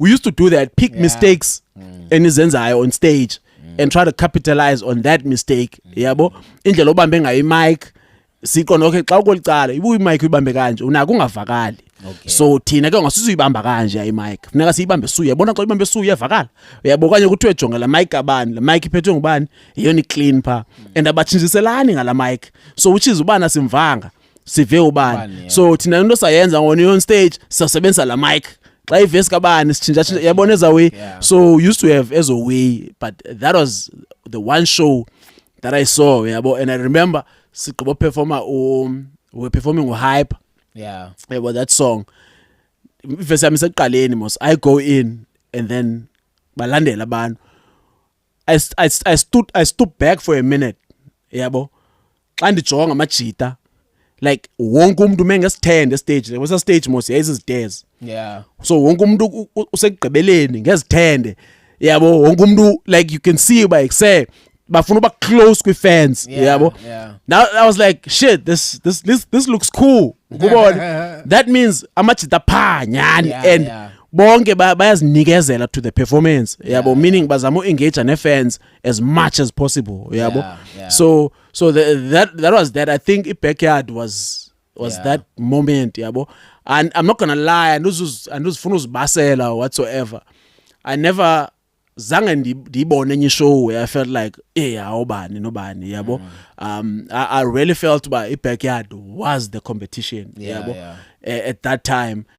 we used to do that, pick mistakes enizenzayo on stage and try to capitalize on that mistake. Yabo indlela obambe ngayo imic siqonda okay xa ukulicala ibuye imic uyibambe kanje unaka ungavakali. So thina ke ngasizuyibamba kanje imic funeka siyibambe suya yabona xa ibambe suya iyavakala uyabo kanye ukuthi ujonga la mic abani la mic iphethwe ngubani iyona clean pha and abatshintshiselani ngala mic so which is ubana simvanga sive ubani so thina into sayenza on stage sisebenzisa la mic xa iverse kabani sitshintsha yabona eza way so used to have as a way but that was the one show that I saw yabo and I remember sigqibo performer we performing Hype. Yeah. About that song. Verse yami seqaleni mos I go in and then balandela abantu. I stood back for a minute. Yabo. Xa ndijonga amajita like wonke umuntu mengesithende stage there was a stage mos yayizizitairs. Yeah. So wonke umuntu usekugqibeleni ngezithende. Yabo wonke umuntu like you can see by say bafuna uba close kwi fans yabo. Now I was like shit this looks cool. That means amajita pha nyani and bonke bayazinikezela to the performance yabo meaning bazama engage ne fans as much as possible yabo. So that was that. I think iBackyard was that moment yabo. And I'm not gonna lie anduzifuna uzibasela whatsoever. I never zange ndibone enye show where I felt like awubani nobani yabo. I really felt iBackyard was the competition yabo at that time.